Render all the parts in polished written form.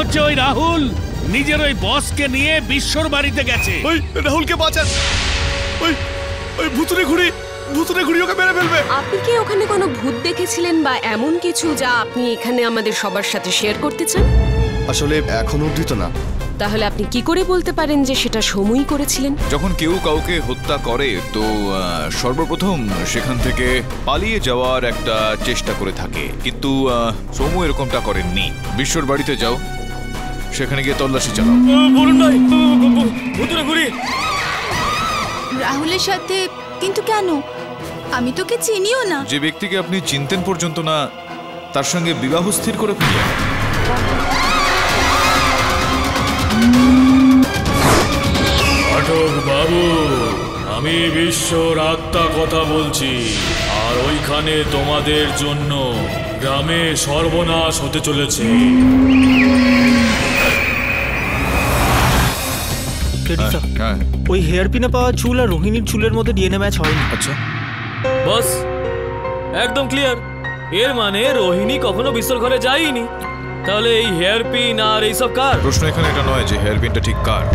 হচ্ছে ওই রাহুল নিজের ওই বসকে নিয়ে বিশ্বর বাড়িতে গেছে। ওই রাহুলকে বাঁচান, ওই ওই ভুতুরে ঘুড়ি ওকে মেরে ফেলবে। আপনি কি ওখানে কোনো ভূত দেখেছিলেন বা এমন কিছু যা আপনি এখানে আমাদের সবার সাথে শেয়ার করতে চান? আসলে এখন অবধি তো না। তাহলে আপনি কি করে বলতে পারেন যে সেটা সময় করেছিলেন? যখন কেউ কাউকে হত্যা করে তো সর্বপ্রথম সেখান থেকে পালিয়ে যাওয়ার একটা চেষ্টা করে থাকে, কিন্তু সমু এরকমটা করেননি। বিশ্বর বাড়িতে যাও, সেখানে গিয়ে তল্লাশি চালাও। বলুন ভাই, ভুতুরে ঘুড়ি রাহুলের সাথে? কিন্তু কেন? আমি তোকে চিনিও না। যে ব্যক্তিকে আপনি চিনতেন পর্যন্ত না তার সঙ্গে বিবাহ স্থির করে ফেললেন। পাঠক বাবু, আমি বিশ্বর আত্মা কথা বলছি, আর ওইখানে তোমাদের জন্য গ্রামে সর্বনাশ হতে চলেছে। হ্যাঁ, ওই হেয়ার পিনে পাওয়া চুল আর রোহিণীর চুলের মধ্যে ডিএনএ ম্যাচ হয়নি। আচ্ছা, বস একদম ক্লিয়ার। এর মানে রোহিণী কখনো বিশ্বর ঘরে যায়নি। তাহলে এই হেয়ার পিন আর এইসব কার? প্রশ্ন এখানে এটা নয় যে হেয়ার পিনটা ঠিক কার।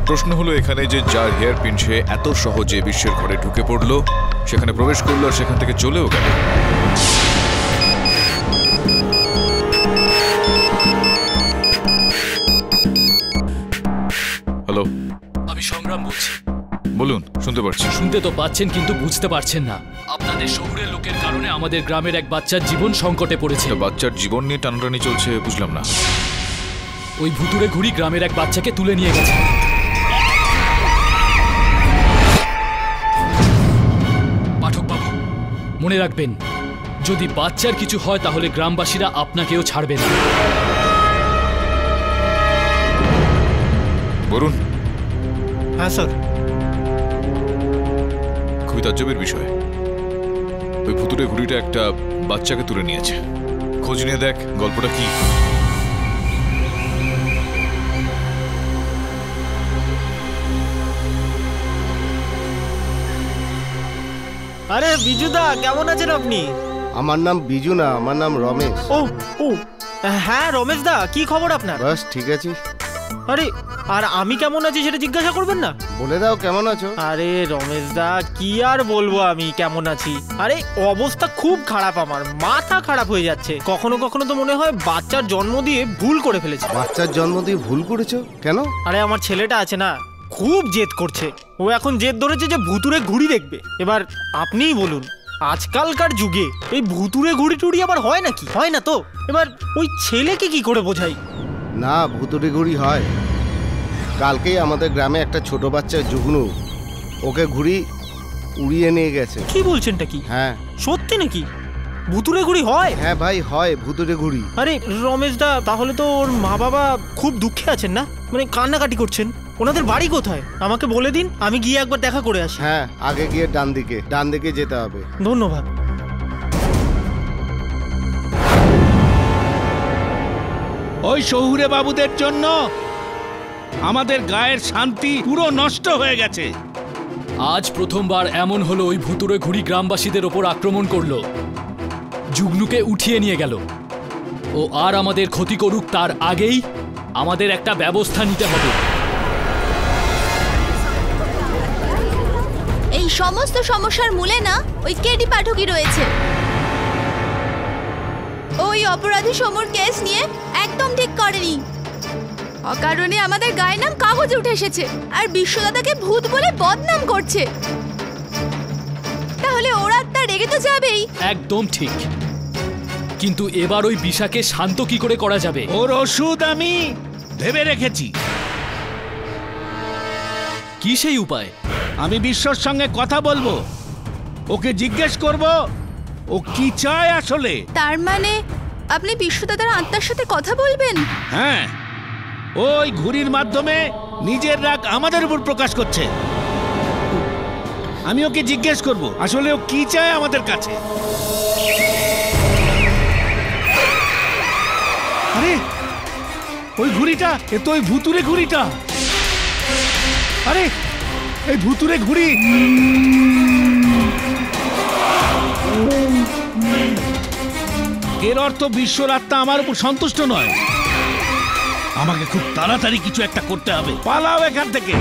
প্রশ্ন হলো এখানে যে যার হেয়ার পিন সে এত সহজে বিশ্বের ঘরে ঢুকে পড়লো, সেখানে প্রবেশ করলো আর সেখান থেকে চলেও গেল। হ্যালো, আমি সংগ্রাম বলছি। বলুন, শুনতে পাচ্ছি। শুনতে তো পাচ্ছেন কিন্তু বুঝতে পারছেন না। আপনাদের শহরের লোকের কারণে আমাদের গ্রামের এক বাচ্চার জীবন সংকটে পড়েছে। বাচ্চার জীবন নিয়ে টানাটানি চলছে, বুঝলাম না। ওই ভুতুরে ঘুড়ি গ্রামের এক বাচ্চাকে তুলে নিয়ে গেছে। পাঠক বাবু, মনে রাখবেন, যদি বাচ্চার কিছু হয় তাহলে গ্রামবাসীরা আপনাকেও ছাড়বে না। বলুন। হ্যাঁ স্যার। খুবই তাজ্জবের বিষয়, ওই ভুতুরে ঘুড়িটা একটা বাচ্চাকে তুলে নিয়েছে। খোঁজ নিয়ে দেখ গল্পটা কি। আরে বিজুদা, কেমন আছেন আপনি? আমার নাম বিজু না, আমার নাম রমেশ। ও ও হ্যাঁ রমেশ দা, কি খবর আপনার? বাস ঠিক আছি। আরে আর আমি কেমন আছি সেটা জিজ্ঞাসা করবেন না? বলে দাও কেমন আছো। আরে রমেশ দা, কি আর বলবো আমি কেমন আছি। আরে অবস্থা খুব খারাপ, আমার মাথা খারাপ হয়ে যাচ্ছে। কখনো কখনো তো মনে হয় বাচ্চার জন্ম দিয়ে ভুল করে ফেলেছে। বাচ্চার জন্ম দিয়ে ভুল করেছো কেন? আরে আমার ছেলেটা আছে না, খুব জেদ করছে। ও এখন জেদ ধরেছে যে ভুতুরে ঘুড়ি দেখবে। এবার আপনিই বলুন, আজকালকার যুগে এই ভুতুরে ঘুড়ি টুড়ি আবার হয় নাকি? হয় না তো। এবার ওই ছেলেকে কি করে বোঝাই? না, ভুতুরে ঘুড়ি হয়। কালকেই আমাদের গ্রামে একটা ছোট বাচ্চা জুগনু, ওকে ঘুড়ি উড়িয়ে নিয়ে গেছে। কি বলছেনটা কি? হ্যাঁ সত্যি নাকি? ভুতুরে ঘুড়ি হয়? হ্যাঁ ভাই, হয় ভুতুরে ঘুড়ি। আরে রমেশ দা, তাহলে তো ওর মা বাবা খুব দুঃখে আছেন না? মানে কান্নাকাটি করছেন। ওনাদের বাড়ি কোথায় আমাকে বলে দিন, আমি গিয়ে একবার দেখা করে আসি। হ্যাঁ, আগে গিয়ে ডান দিকে যেতে হবে। ধন্যবাদ। ওই শহুরে বাবুদের জন্য আমাদের গায়ের শান্তি পুরো নষ্ট হয়ে গেছে। আজ প্রথমবার এমন হলো, ওই ভুতুরে ঘুড়ি গ্রামবাসীদের ওপর আক্রমণ করলো, জুগনুকে উঠিয়ে নিয়ে গেল। ও আর আমাদের ক্ষতি করুক তার আগেই আমাদের একটা ব্যবস্থা নিতে হবে। এই সমস্ত সমস্যার মূলে না ওই কেডি পাঠকই রয়েছে। ওই অপরাধী সমুর কেস নিয়ে একদম ঠিক করেনি। অকারণে আমাদের গায়ের নাম কাগজে উঠে এসেছে, আর বিশ্বদাদাকে ভূত বলে বদনাম করছে। তাহলে ওরা তার রেগে তো যাবেই। একদম ঠিক, কিন্তু এবার ওই বিশাকে শান্ত কি করে করা যাবে? ওর ওষুধ আমি ভেবে রেখেছি। কি সেই উপায়? আমি বিশ্বর সঙ্গে কথা বলবো, ওকে জিজ্ঞেস করব ও কি চায় আসলে। তার মানে আপনি বিশ্বদাদার আত্মার সাথে কথা বলবেন? হ্যাঁ, ওই ঘুড়ির মাধ্যমে নিজের রাগ আমাদের উপর প্রকাশ করছে। আমি ওকে জিজ্ঞেস করব আসলে ও কি চায় আমাদের কাছে। আরে ওই ঘুড়িটা, এ তো ওই ভুতুরে ঘুড়িটা। আরে এই ভুতুরে ঘুড়ি। এর অর্থ বিশ্বর আত্মা আমার উপর সন্তুষ্ট নয়। আমাকে খুব তাড়াতাড়ি কিছু একটা করতে হবে। পালাও এখান থেকে।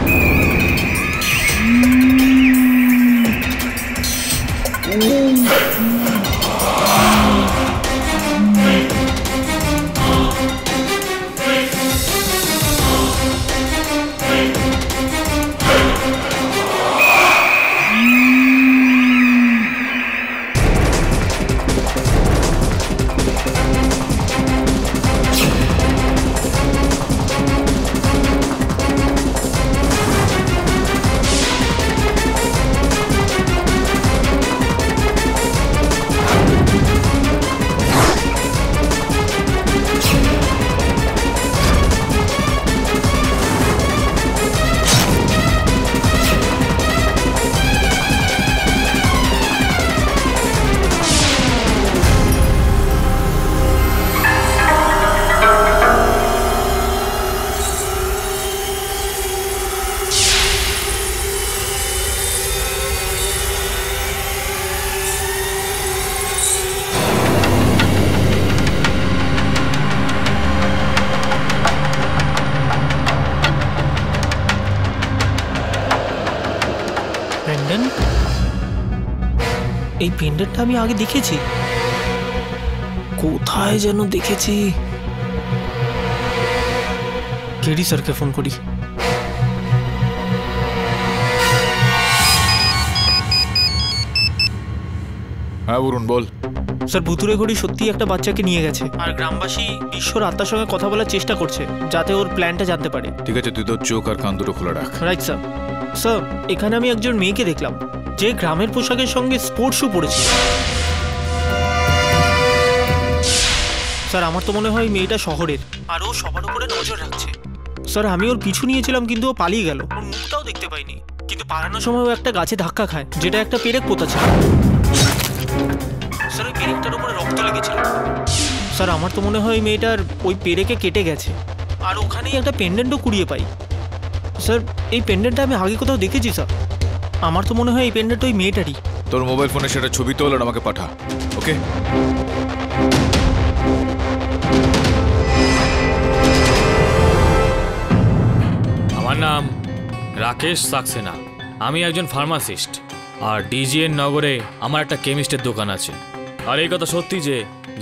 এই পেন্ডেন্টটা আমি আগে দেখেছি, কোথায় যেন দেখেছি। কেডি স্যারকে ফোন করি। হ্যাঁ বলুন, বল। স্যার, ভুতুরে ঘড়ি সত্যি একটা বাচ্চাকে নিয়ে গেছে, আর গ্রামবাসী বিশ্বর আত্মার সঙ্গে কথা বলার চেষ্টা করছে যাতে ওর প্ল্যানটা জানতে পারে। ঠিক আছে, তুই তোর চোখ আর কান দুটো খোলা রাখ। Right sir. স্যার, এখানে আমি একজন মেয়েকে দেখলাম যে গ্রামের পোশাকের সঙ্গে স্পোর্টস শু পরেছে। স্যার, আমার তো মনে হয় মেয়েটা শহরের, আর ও সবার উপরে নজর রাখছে। স্যার, আমি ওর পিছু নিয়েছিলাম কিন্তু ও পালিয়ে গেল, ওর মুখটাও দেখতে পাইনি। কিন্তু পালানোর সময় ও একটা গাছে ধাক্কা খায়, যেটা একটা পেরেক পোতা ছিল। স্যার, ওই পেরেকটার উপরে রক্ত লেগেছিল। স্যার, আমার তো মনে হয় মেয়েটার ওই পেরেকে কেটে গেছে, আর ওখানেই একটা পেন্ডেন্টও কুড়িয়ে পাই। স্যার, এই পেন্ডেন্টটা আমি আগে কোথাও দেখেছি স্যার। আমার তো মনে হয় এই পেন্ডেন্ট ওই মেয়েটারই। তোর মোবাইল ফোনে সেটা ছবি তোল আর আমাকে পাঠা, ওকে? আমার নাম রাকেশ সাক্সেনা। আমি একজন ফার্মাসিস্ট, আর ডিজিএন নগরে আমার একটা কেমিস্টের দোকান আছে। আর এই কথা সত্যি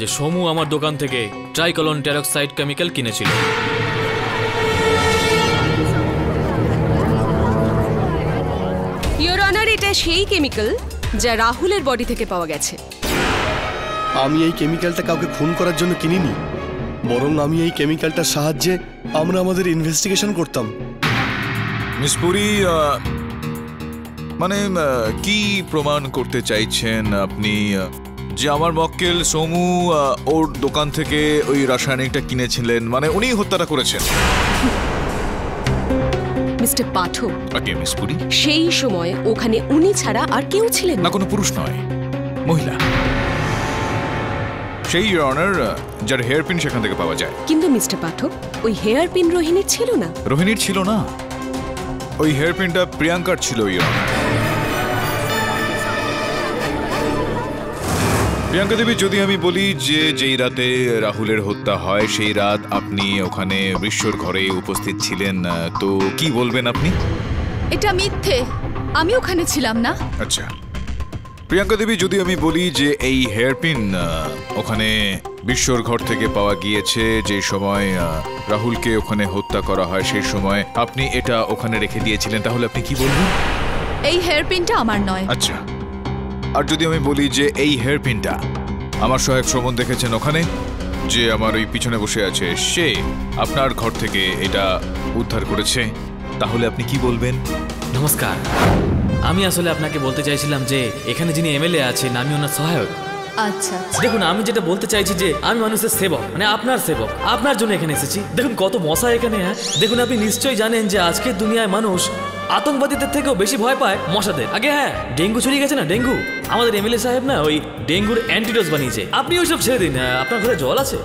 যে সমু আমার দোকান থেকে ট্রাইকলন টেরক্সাইড কেমিক্যাল কিনেছিল। ইওর অনার, এটা সেই কেমিক্যাল যা রাহুলের বডি থেকে পাওয়া গেছে। আমি এই কেমিক্যালটা কাউকে খুন করার জন্য কিনিনি, বরং আমি এই কেমিক্যালটার সাহায্যে আমরা আমাদের ইনভেস্টিগেশন করতাম। মিস পুরি, মানে কি প্রমাণ করতে চাইছেন আপনি যে আমার মক্কেল সোমু ওর দোকান থেকে ওই রাসায়নিকটা কিনেছিলেন, মানে উনি হত্যাটা করেছেন? মিস্টার পাঠক, ওকে মিস পুরি, সেই সময় ওখানে উনি ছাড়া আর কেউ ছিলেন না। কোনো পুরুষ নয়, মহিলা। সেই ইওর অনার, যার হেয়ার পিন সেখান থেকে পাওয়া যায়। কিন্তু মিস্টার পাঠক, ওই হেয়ার পিন রোহিণীর ছিল না। রোহিণীর ছিল না? ওই হেয়ার পিনটা প্রিয়াঙ্কার ছিল ইওর অনার। প্রিয়াঙ্কা দেবী, যদি আমি বলি যে যেই রাতে রাহুলের হত্যা হয় সেই রাত আপনি ওখানে বিশ্বর ঘরে উপস্থিত ছিলেন, তো কি বলবেন আপনি? এটা মিথ্যে, আমি ওখানে ছিলাম না। আচ্ছা প্রিয়াঙ্কা দেবী, যদি আমি বলি যে এই হেয়ারপিন ওখানে বিশ্বর ঘর থেকে পাওয়া গিয়েছে, যে সময় রাহুলকে ওখানে হত্যা করা হয় সেই সময় আপনি এটা ওখানে রেখে দিয়েছিলেন, তাহলে আপনি কি বলবেন? এই হেয়ারপিনটা আমার নয়। আচ্ছা, আর যদি আমি বলি যে এই হেয়ারপিনটা আমার সহায়ক শ্রবণ দেখেছেন ওখানে, যে আমার ওই পিছনে বসে আছে, সে আপনার ঘর থেকে এটা উদ্ধার করেছে, তাহলে আপনি কি বলবেন? নমস্কার, আমি আসলে আপনাকে বলতে চাইছিলাম যে এখানে যিনি এমএলএ আছেন আমি ওনার সহায়ক। আচ্ছা, দেখুন, আমি যেটা বলতে চাইছি যে আমি মানুষের সেবক, মানে আপনার সেবক, আপনার জন্য এখানে এসেছি। দেখুন কত মশা এখানে। হ্যাঁ দেখুন, আপনি নিশ্চয়ই জানেন যে আজকের দুনিয়ায় মানুষ আতঙ্কবাদীদের থেকেও বেশি ভয় পায় মশাদের। আগে হ্যাঁ, ডেঙ্গু ছড়িয়ে গেছে না, ডেঙ্গু। আমাদের এমএলএ সাহেব না ওই ডেঙ্গুর অ্যান্টিডোজ বানিয়েছে। আপনি ওইসব ছেড়ে দিন। আপনার ঘরে জল আছে?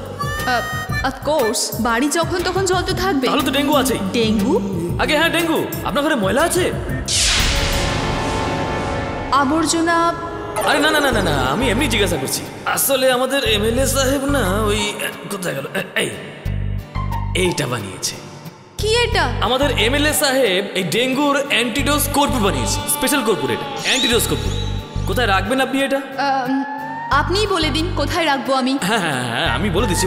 অফকোর্স, বাড়ি যখন তখন জল তো থাকবে। তাহলে তো ডেঙ্গু আছেই। ডেঙ্গু? আগে হ্যাঁ, ডেঙ্গু। আপনার ঘরে ময়লা আছে? আবর্জনা? আরে না না না না না, আমি এমনি জিজ্ঞাসা করছি। আসলে আমাদের এমএলএ সাহেব না ওই কোথায় গেল, এই এইটা বানিয়েছে। কি এটা? আমাদের এমএলএ সাহেব এই ডেঙ্গুর অ্যান্টিডোজ কর্পূর বানিয়েছে, স্পেশাল কর্পূর এটা, অ্যান্টিডোজ কর্পূর। কোথায় রাখবেন আপনি এটা? আপনিই বলে দিন কোথায় রাখবো আমি। হ্যাঁ হ্যাঁ হ্যাঁ, আমি বলে দিচ্ছি।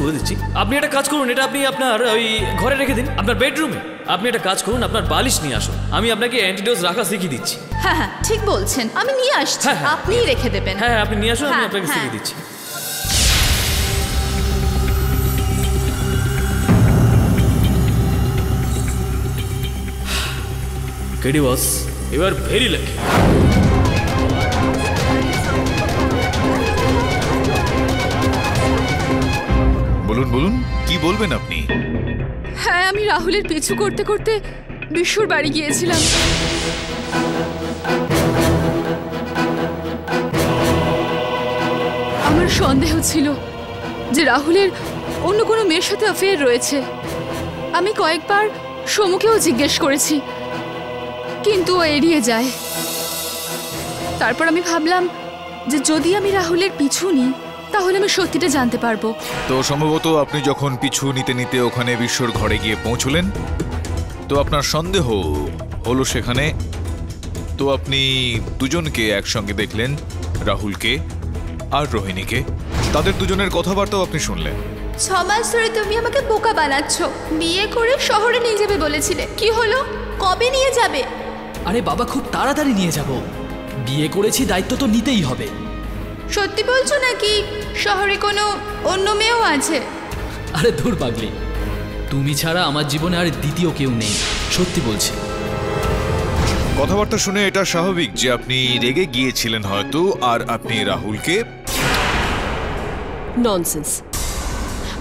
আপনি একটা কাজ করুন, এটা আপনি আপনার ওই ঘরে রেখে দিন, আপনার বেডরুমে। আপনি একটা কাজ করুন, আপনার বালিশ নিয়ে আসুন, আমি আপনাকে অ্যান্টিডোজ রাখা শিখিয়ে দিচ্ছি। হ্যাঁ হ্যাঁ ঠিক বলছেন, আমি নিয়ে আসছি, হ্যাঁ, হ্যাঁ। আপনিই রেখে দেবেন। হ্যাঁ হ্যাঁ, আপনি নিয়ে আসুন, আমি হ্যাঁ, আপনাকে হ্যাঁ। শিখিয়ে দিচ্ছি। কেডি বস, এবার ভেরি লাকি। বলুন বলুন, কি বলবেন আপনি? হ্যাঁ, আমি রাহুলের পিছু করতে করতে বিশ্বর বাড়ি গিয়েছিলাম। আমার সন্দেহ ছিল যে রাহুলের অন্য কোনো মেয়ের সাথে অ্যাফেয়ার রয়েছে। আমি কয়েকবার সমুকেও জিজ্ঞেস করেছি, কিন্তু ও এড়িয়ে যায়। তারপর আমি ভাবলাম যে যদি আমি রাহুলের পিছু নিই তাহলে আমি সত্যিটা জানতে পারবো। তো সম্ভবত আপনি যখন পিছু নিতে নিতে ওখানে বিশ্বর ঘরে গিয়ে পৌঁছলেন, তো আপনার সন্দেহ হলো সেখানে। তো আপনি দুজনকে একসঙ্গে দেখলেন, রাহুলকে আর রোহিণীকে। তাদের দুজনের কথাবার্তাও আপনি শুনলেন। 6 মাস ধরে তুমি আমাকে বোকা বানাচ্ছ। বিয়ে করে শহরে নিয়ে যাবে বলেছিলে, কি হলো? কবে নিয়ে যাবে? আরে বাবা, খুব তাড়াতাড়ি নিয়ে যাব। বিয়ে করেছি, দায়িত্ব তো নিতেই হবে। সত্যি বলছো নাকি শহরে কোনো অন্য মেয়েও আছে? আরে ধুর পাগলি, তুমি ছাড়া আমার জীবনে আর দ্বিতীয় কেউ নেই, সত্যি বলছি। কথাবার্তা শুনে এটা স্বাভাবিক যে আপনি রেগে গিয়েছিলেন হয়তো, আর আপনি রাহুলকে। Nonsense.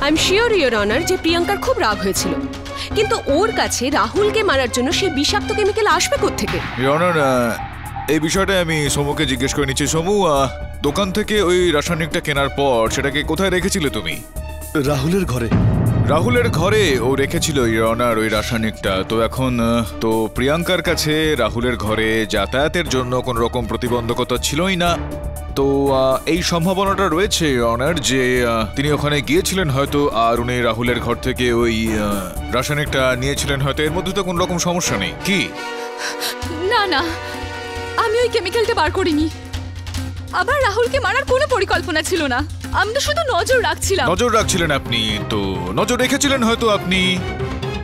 I am sure your honour যে প্রিয়াঙ্কার খুব রাগ হয়েছিল, কিন্তু ওর কাছে রাহুলকে মারার জন্য সে বিষাক্ত কেমিক্যাল আসবে কোত্থেকে? অনার, এই বিষয়টা আমি সমুকে জিজ্ঞেস করে নিচ্ছি। সমু, দোকান থেকে ওই রাসায়নিকটা কেনার পর সেটাকে কোথায় রেখেছিলে তুমি? রাহুলের ঘরে। রাহুলের ঘরে ও রেখেছিল অনার ওই রাসায়নিকটা। তো এখন তো প্রিয়াঙ্কার কাছে রাহুলের ঘরে যাতায়াতের জন্য কোনো রকম প্রতিবন্ধকতা ছিলই না। তো এই সম্ভাবনাটা রয়েছে অনার যে তিনি ওখানে গিয়েছিলেন হয়তো, আর উনি রাহুলের ঘর থেকে ওই রাসায়নিকটা নিয়েছিলেন হয়তো। এর মধ্যে তো কোনো রকম সমস্যা নেই কি? না না, আমি ওই কেমিক্যালটা বার করিনি। আবার রাহুলকে মারার কোনো পরিকল্পনা ছিল না, আমি তো শুধু নজর রাখছিলাম। নজর রাখছিলেন আপনি? তো নজর রেখেছিলেন হয়তো আপনি।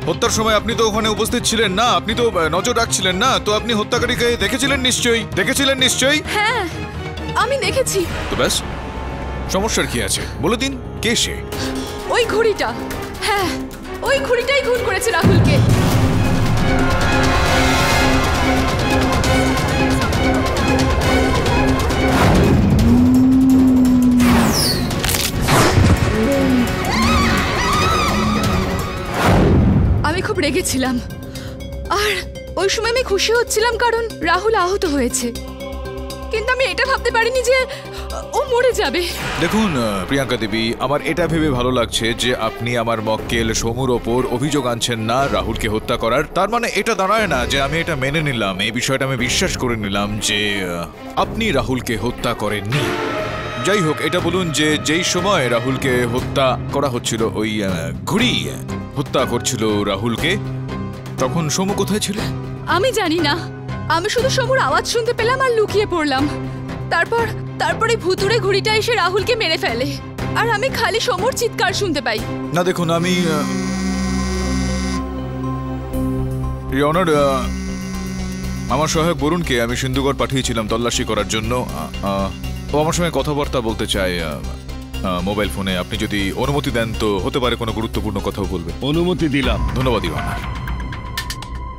হত্যার সময় আপনি তো ওখানে উপস্থিত ছিলেন না, আপনি তো নজর রাখছিলেন না। তো আপনি হত্যাকারীকে দেখেছিলেন নিশ্চয়ই। হ্যাঁ, আমি দেখেছি। তো ব্যাস, সমস্যার কি আছে? বলে দিন, কে সে? ওই ঘড়িটা। হ্যাঁ, ওই ঘড়িটাই খুন করেছে রাহুলকে। আমি খুব রেগেছিলাম, আর ওই সময় আমি খুশি হচ্ছিলাম কারণ রাহুল আহত হয়েছে, কিন্তু আমি এটা ভাবতে পারিনি যে ও মরে যাবে। দেখুন প্রিয়াঙ্কা দেবী, আমার এটা ভেবে ভালো লাগছে যে আপনি আমার মক্কেল সমুর ওপর অভিযোগ আনছেন না রাহুলকে হত্যা করার। তার মানে এটা দাঁড়ায় না যে আমি এটা মেনে নিলাম, এই বিষয়টা আমি বিশ্বাস করে নিলাম যে আপনি রাহুলকে হত্যা করেননি। যাই হোক, এটা বলুন যে যেই সময় রাহুলকে হত্যা করা হচ্ছিল, ওই ঘুড়ি হত্যা করছিল রাহুলকে, তখন সমু কোথায় ছিল? আমি জানি না, আমি শুধু সমুর আওয়াজ শুনতে পেলাম আর লুকিয়ে পড়লাম। তারপরে ভুতুড়ে ঘুড়িটা এসে রাহুলকে মেরে ফেলে, আর আমি খালি সমুর চিৎকার শুনতে পাই। না দেখুন, আমি অনার, আমার সহায়ক বরুণকে আমি সিন্ধুগড় পাঠিয়েছিলাম তল্লাশি করার জন্য। ও আমার সঙ্গে কথাবার্তা বলতে চায় মোবাইল ফোনে। আপনি যদি অনুমতি দেন তো হতে পারে কোনো গুরুত্বপূর্ণ কথাও বলবে। অনুমতি দিলাম। ধন্যবাদ অনার।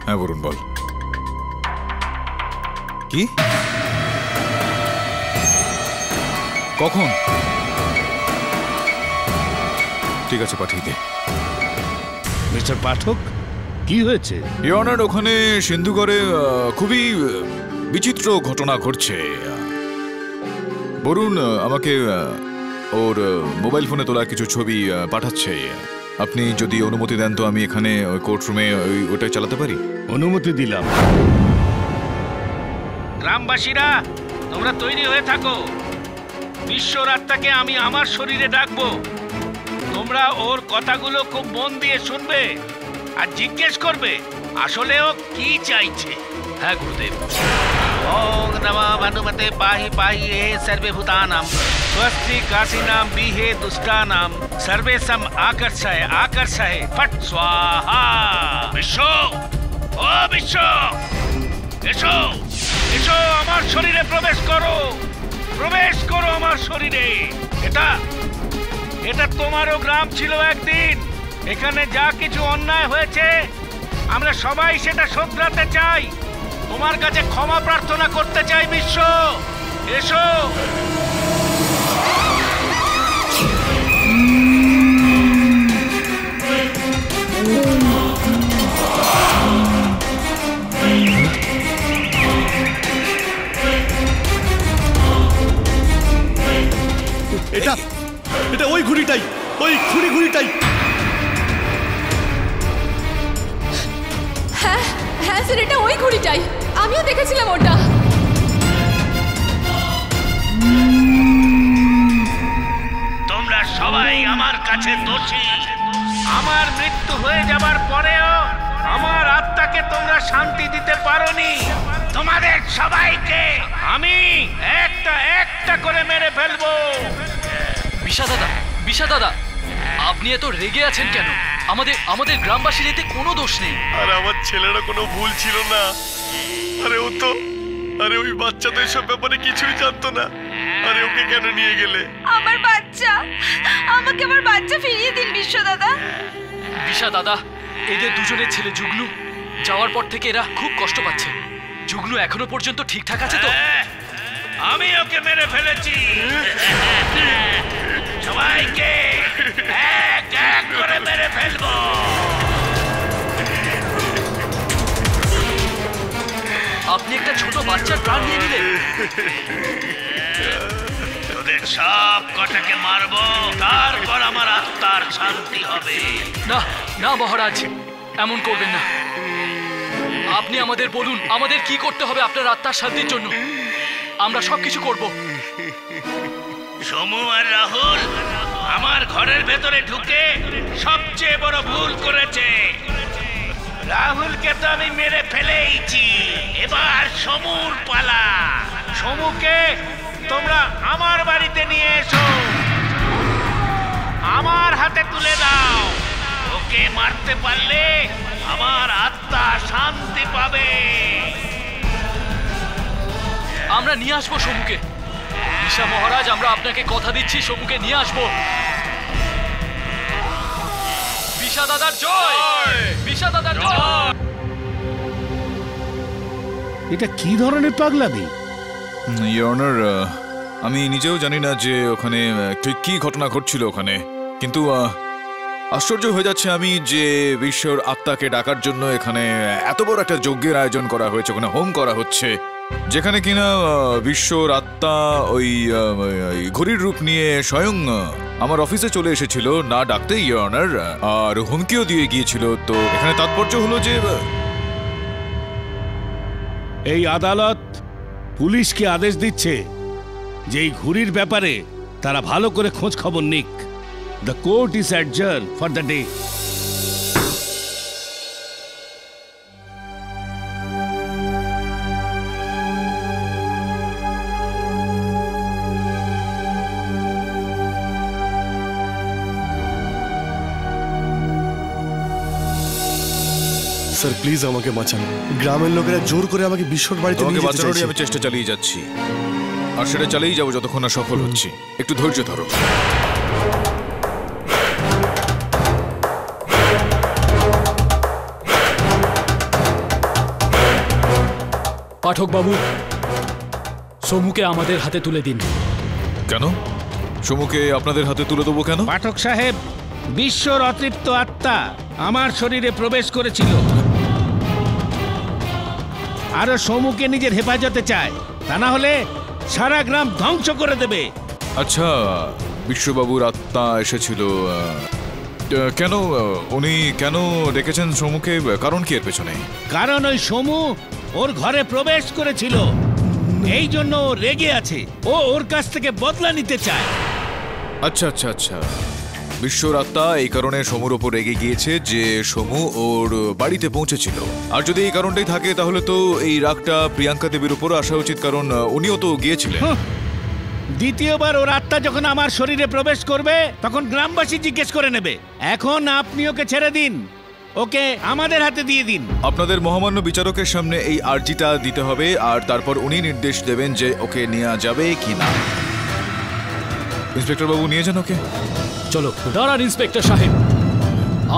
হ্যাঁ বরুণ, বল। কি? কখন? ঠিক আছে, পাঠিয়ে দে। মিস্টার পাঠক, কি হয়েছে? অনার, ওখানে সিন্ধুগড়ে খুবই বিচিত্র ঘটনা ঘটছে। বরুণ আমাকে ওর মোবাইল ফোনে তোলা কিছু ছবি পাঠাচ্ছে। আপনি যদি অনুমতি দেন তো আমি এখানে ওই কোর্টরুমে ওটাই চালাতে পারি। অনুমতি দিলাম। গ্রামবাসীরা, তোমরা তৈরি হয়ে থাকো। বিশ্বর আত্মাকে আমি আমার শরীরে ডাকবো। তোমরা ওর কথাগুলো খুব মন দিয়ে শুনবে আর জিজ্ঞেস করবে আসলে ও কি চাইছে। হ্যাঁ গুরুদেব। ওং নমঃ ভানুমতে পাহি পাহি হে সর্বে ভূতানাম স্বস্তি কাশিনাম বিহে দুষ্টানাম সর্বেশম আকর্ষয় আকর্ষয় ফট স্বাহা। বিশ্ব, ও বিশ্ব, এসো এসো আমার শরীরে প্রবেশ করো, প্রবেশ করো আমার শরীরে। এটা তোমারও গ্রাম ছিল একদিন। এখানে যা কিছু অন্যায় হয়েছে আমরা সবাই সেটা শোধরাতে চাই। তোমার কাছে ক্ষমা প্রার্থনা করতে চাই বিশ্ব, এসো। এটা এটা ওই ঘুড়িটাই, ওই ঘুড়িটাই। হ্যাঁ হ্যাঁ স্যার, এটা ওই ঘুড়িটাই, আমিও দেখেছিলাম ওটা। তোমরা সবাই আমার কাছে দোষী। আমার মৃত্যু হয়ে যাবার পরেও আমার আত্মাকে তোমরা শান্তি দিতে পারোনি। তোমাদের সবাইকে আমি একটা একটা করে মেরে ফেলবো। বিশা দাদা, আপনি এত রেগে আছেন কেন? আমাদের গ্রামবাসীর এতে কোনো দোষ নেই। আর আমার ছেলেরা কোনো ভুল ছিল না। আরে ওই বাচ্চা তো এসব ব্যাপারে কিছুই জানতো না। আরে ওকে কেন নিয়ে গেলে? আমার বাচ্চা, আমাকে আমার বাচ্চা ফিরিয়ে দিন বিশ্ব দাদা। বিশা দাদা, এদের দুজনের ছেলে জুগনু যাওয়ার পর থেকে এরা খুব কষ্ট পাচ্ছে। জুগনু এখনো পর্যন্ত ঠিকঠাক আছে তো? আমি ওকে মেরে ফেলেছি। সবাইকে এক এক করে মেরে ফেলবো। আপনি একটা ছোট বাচ্চার প্রাণ নিয়ে নিলেন। তোদের সব কটাকে মারবো, তারপর আমার আত্মার শান্তি হবে। না না মহারাজ, এমন করবেন না। আপনি আমাদের বলুন, আমাদের কি করতে হবে আপনার আত্মার শান্তির জন্য। আমরা সবকিছু করব। সমু আর রাহুল আমার ঘরের ভেতরে ঢুকে সবচেয়ে বড় ভুল করেছে। রাহুলকে তো আমি মেরে ফেলেইছি, এবার সমুর পালা। সমুকে তোমরা আমার বাড়িতে নিয়ে এসো, আমার হাতে তুলে দাও। ওকে মারতে পারলে আমার আত্মা শান্তি পাবে। আমরা নিয়ে আসবো সমুকে। ঈশা মহারাজ, আমরা আপনাকে কথা দিচ্ছি সমুকে নিয়ে আসবো। বিশা দাদার জয়, বিশা দাদার জয়। এটা কি ধরনের পাগলামি? ইওর অনার, আমি নিজেও জানি না যে ওখানে ঠিক কি ঘটনা ঘটছিল ওখানে, কিন্তু আশ্চর্য হয়ে যাচ্ছে আমি যে বিশ্বর আত্মাকে ডাকার জন্য এখানে এত বড় একটা যজ্ঞের আয়োজন করা হয়েছে, ওখানে হোম করা হচ্ছে, যেখানে কিনা বিশ্বর আত্মা ওই ঘড়ির রূপ নিয়ে স্বয়ং আমার অফিসে চলে এসেছিল না ডাকতে ইওর অনার, আর হুমকিও দিয়ে গিয়েছিল। তো এখানে তাৎপর্য হলো যে এই আদালত পুলিশকে আদেশ দিচ্ছে যে এই ঘুড়ির ব্যাপারে তারা ভালো করে খোঁজ খবর নিক। The court is adjourn for the day. Sir please আমাকে বাঁচান। গ্রামের লোকেরা জোর করে আমাকে বিশ্বর বাড়িতে নিয়ে যেতে বাঁচানোরই চাইছে। আমি চেষ্টা চালিয়ে যাচ্ছি, আর সেটা চালিয়ে যাবো যতক্ষণ না সফল হচ্ছি। একটু ধৈর্য ধরো। পাঠক বাবু, সমুকে আমাদের হাতে তুলে দিন। কেন? সমুকে আপনাদের হাতে তুলে দেবো কেন? পাঠক সাহেব, বিশ্বর অতৃপ্ত আত্মা আমার শরীরে প্রবেশ করেছিল, আরো সমুকে নিজের হেফাজতে চায়, তা না হলে সারা গ্রাম ধ্বংস করে দেবে। আচ্ছা, বিশ্ববাবুর আত্মা এসেছিল কেন? উনি কেন ডেকেছেন সমুকে? কারণ কি এর পেছনে? কারণ ওই সমু ওর ঘরে প্রবেশ করেছিল, এই জন্য ও রেগে আছে। ও ওর কাছ থেকে বদলা নিতে চায়। আচ্ছা আচ্ছা আচ্ছা, বিশ্বর আত্মা এই কারণে সমুর ওপর রেগে গিয়েছে যে সমু ওর বাড়িতে পৌঁছেছিল। আর যদি এই কারণটাই থাকে তাহলে তো এই রাগটা প্রিয়াঙ্কা দেবীর উপর আসা উচিত, কারণ উনিও তো গিয়েছিলেন। দ্বিতীয়বার ওর আত্মা যখন আমার শরীরে প্রবেশ করবে তখন গ্রামবাসী জিজ্ঞেস করে নেবে। এখন আপনি ওকে ছেড়ে দিন, ওকে আমাদের হাতে দিয়ে দিন। আপনাদের মহামান্য বিচারকের সামনে এই আর্জিটা দিতে হবে, আর তারপর উনি নির্দেশ দেবেন যে ওকে নেওয়া যাবে কি না। ইন্সপেক্টর বাবু, নিয়ে যান ওকে। চলো। দাঁড়ান ইন্সপেক্টর সাহেব,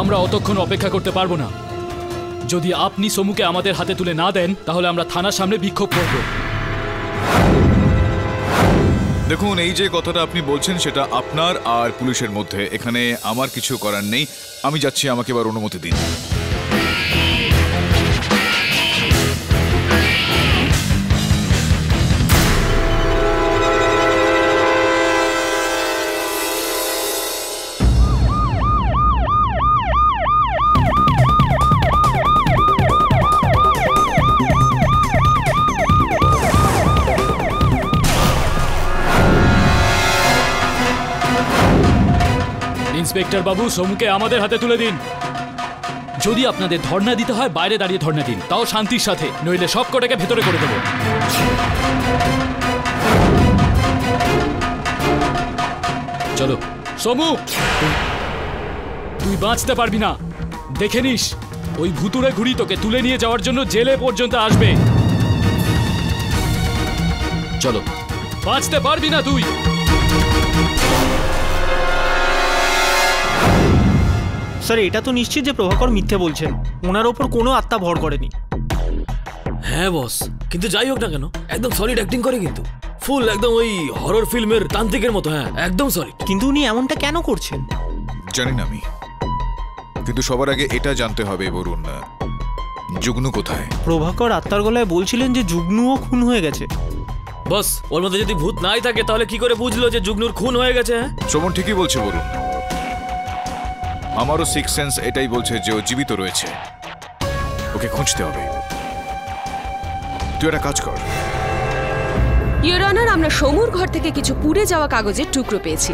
আমরা অতক্ষণ অপেক্ষা করতে পারবো না। যদি আপনি সমুকে আমাদের হাতে তুলে না দেন তাহলে আমরা থানার সামনে বিক্ষোভ করব। দেখুন, এই যে কথাটা আপনি বলছেন সেটা আপনার আর পুলিশের মধ্যে, এখানে আমার কিছু করার নেই। আমি যাচ্ছি, আমাকে এবার অনুমতি দিন। ইন্সপেক্টর বাবু, সমুকে আমাদের হাতে তুলে দিন। যদি আপনাদের ধর্ণা দিতে হয় বাইরে দাঁড়িয়ে ধর্ণা দিন, তাও শান্তির সাথে, নইলে সব কটাকে ভেতরে করে দেব। চলো। সমু, তুই বাঁচতে পারবি না, দেখে নিস। ওই ভুতুড়ে ঘুড়ি তোকে তুলে নিয়ে যাওয়ার জন্য জেলে পর্যন্ত আসবে। চলো, বাঁচতে পারবি না তুই। স্যার, এটা তো নিশ্চিত যে প্রভাকর মিথ্যে বলছেন, ওনার ওপর কোনো আত্মা ভর করেনি। হ্যাঁ বস, কিন্তু যাই হোক না কেন একদম সলিড অ্যাক্টিং করে, কিন্তু ফুল একদম ওই হরর ফিল্মের তান্ত্রিকের মতো। হ্যাঁ, একদম সলিড। কিন্তু উনি এমনটা কেন করছেন জানি না আমি, কিন্তু সবার আগে এটা জানতে হবে বরুণ, যুগ্নু কোথায়? প্রভাকর আত্মার গলায় বলছিলেন যে যুগ্নুও খুন হয়ে গেছে। বস, ওর মধ্যে যদি ভূত নাই থাকে তাহলে কি করে বুঝলো যে যুগ্নুর খুন হয়ে গেছে? শ্রবণ ঠিকই বলছে বরুণ, আমারও সিক্স সেন্স এটাই বলছে যে ও জীবিত রয়েছে। ওকে খুঁজতে হবে। তুই একটা কাজ কর। ইওর অনার, আমরা সমুর ঘর থেকে কিছু পুড়ে যাওয়া কাগজের টুকরো পেয়েছি।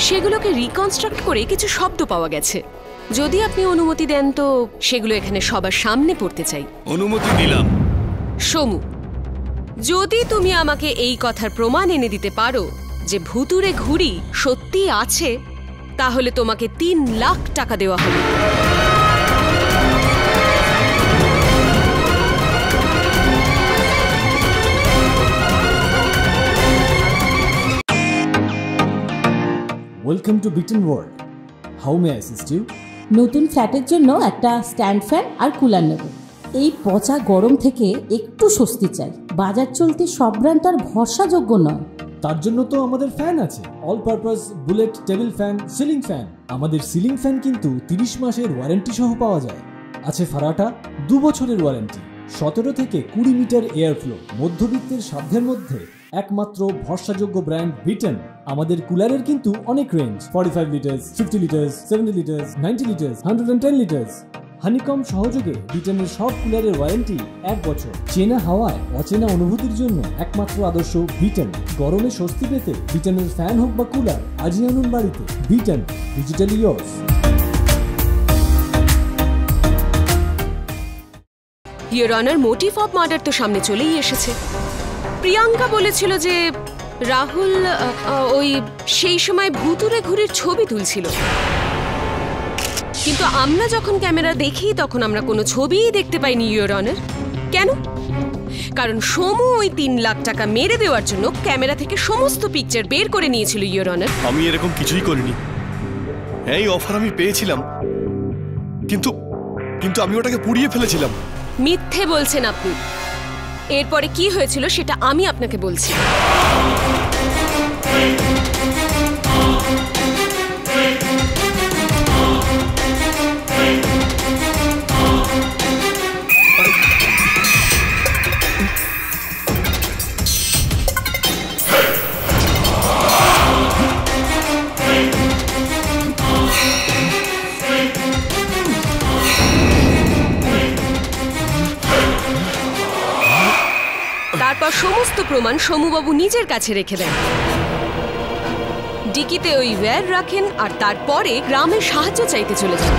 সেগুলোকে রিকনস্ট্রাক্ট করে কিছু শব্দ পাওয়া গেছে। যদি আপনি অনুমতি দেন তো সেগুলো এখানে সবার সামনে পড়তে চাই। অনুমতি দিলাম। সমু, যদি তুমি আমাকে এই কথার প্রমাণ এনে দিতে পারো যে ভুতুরে ঘুড়ি সত্যি আছে, তাহলে তোমাকে 3 লাখ টাকা দেওয়া হবে। ওয়েলকাম টু বিটন world. How may I assist you? নতুন ফ্ল্যাটের জন্য একটা স্ট্যান্ড ফ্যান আর কুলার নেব। এই পচা গরম থেকে একটু স্বস্তি চাই। বাজার চলতে সব ব্র্যান্ড আর ভরসাযোগ্য নয়। তার জন্য তো আমাদের ফ্যান আছে, all purpose bullet table fan, ceiling fan. আমাদের সিলিং ফ্যান কিন্তু 30 মাসের ওয়ারেন্টি সহ পাওয়া যায়। আছে ফারাটা 2 বছরের ওয়ারেন্টি, 17 থেকে 20 মিটার এয়ার ফ্লো, মধ্যবিত্তের সাধ্যের মধ্যে একমাত্র ভরসাযোগ্য ব্র্যান্ড বিটন। আমাদের কুলারের কিন্তু অনেক range, 45 litres, 50 litres, 70 litres, 90 litres, 110 litres. Honeycomb সহযোগে বিটনের সব কুলারের ওয়ারেন্টি 1 বছর। চেনা হাওয়ায় অচেনা অনুভূতির জন্য একমাত্র আদর্শ বিটন। গরমে স্বস্তি পেতে বিটনের ফ্যান হোক বা কুলার, আজই আনুন বাড়িতে। বিটন, digitally yours. Your honour, motive of murder তো সামনে চলেই এসেছে। প্রিয়াঙ্কা বলেছিল যে রাহুল ওই সেই সময় ভুতুরে ঘুড়ির ছবি তুলছিল, কিন্তু আমরা যখন ক্যামেরা দেখি তখন আমরা কোনো ছবিই দেখতে পাইনি ইওর অনার। কেন? কারণ সমু ওই 3 লাখ টাকা মেরে দেওয়ার জন্য ক্যামেরা থেকে সমস্ত পিকচার বের করে নিয়েছিল ইওর অনার। আমি এরকম কিছুই করিনি। এই অফার আমি পেয়েছিলাম, কিন্তু আমি ওটাকে পুড়িয়ে ফেলেছিলাম। মিথ্যে বলছেন আপনি। এরপরে কি হয়েছিল সেটা আমি আপনাকে বলছি। তারপর সমস্ত প্রমাণ সমুবাবু নিজের কাছে রেখে দেন। ডিকিতে ওই ওয়্যার রাখেন আর তারপরে গ্রামের সাহায্য চাইতে চলে যান।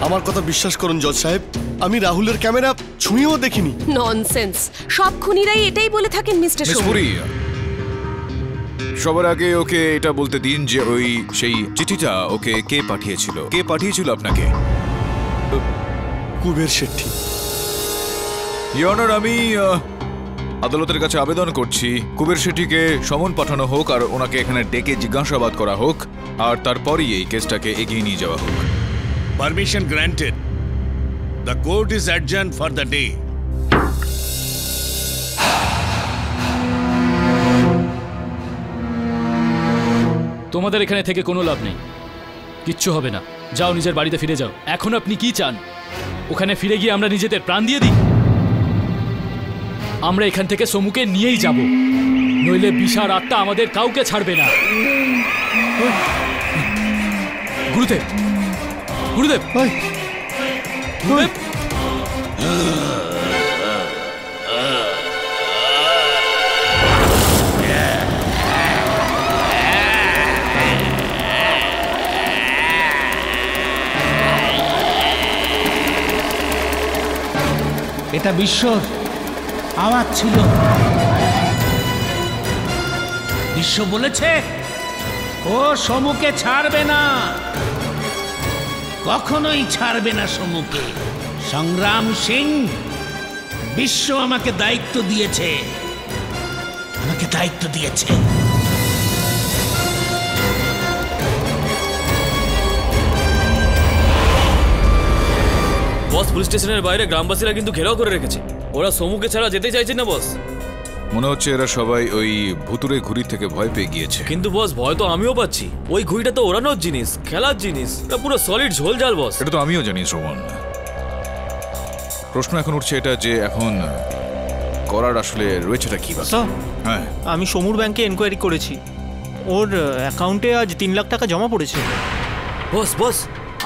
আমার কথা বিশ্বাস করুন জজ সাহেব, আমি রাহুলের ক্যামেরা ছুঁয়েও দেখিনি। ননসেন্স, সব খুনিরাই এটাই বলে থাকেন মিস্টার মিস সোম। পুরী, সবার আগে ওকে এটা বলতে দিন যে সেই চিঠিটা ওকে কে পাঠিয়েছিল? কে পাঠিয়েছিল আপনাকে? কুবের শেট্টি। ইওর অনার, আমি আদালতের কাছে আবেদন করছি কুবের শেট্টিকে সমন পাঠানো হোক আর ওনাকে এখানে ডেকে জিজ্ঞাসাবাদ করা হোক আর তারপরই এই কেসটাকে এগিয়ে নিয়ে যাওয়া হোক। Permission granted. The court is adjourned for the day. তোমাদের এখানে থেকে কোনো লাভ নেই, কিচ্ছু হবে না। যাও নিজের বাড়িতে ফিরে যাও। এখন আপনি কি চান? ওখানে ফিরে গিয়ে আমরা নিজেদের প্রাণ দিয়ে দিই? আমরা এখান থেকে সমুকে নিয়েই যাব, নইলে বিশার আত্মা আমাদের কাউকে ছাড়বে না। গুরুদেব, গুরুদেব, গুরুদেব। এটা বিশ্বর আওয়াজ ছিল। বিশ্ব বলেছে ও সমুকে ছাড়বে না, কখনোই ছাড়বে না সমুকে। সংগ্রাম সিং, বিশ্ব আমাকে দায়িত্ব দিয়েছে, বস, পুলিশ স্টেশনের বাইরে গ্রামবাসীরা কিন্তু ঘেরাও করে রেখেছে। ওরা সমুকে ছাড়া যেতে চাইছে না বস। মনে হচ্ছে এরা সবাই ওই ভুতুরে ঘুড়ি থেকে ভয় পেয়ে গিয়েছে। কিন্তু বস, ভয় তো আমিও পাচ্ছি। ওই ঘুড়িটা তো ওড়ানোর জিনিস, খেলার জিনিস, এটা পুরো সলিড ঝোল জাল বস। এটা তো আমিও জানি শ্রবণ। প্রশ্ন এখন উঠছে এটা যে এখন করার আসলে রয়েছেটা কি? হ্যাঁ, আমি সমুর ব্যাংকে এনকোয়ারি করেছি, ওর অ্যাকাউন্টে আজ 3 লাখ টাকা জমা পড়েছে। বস বস,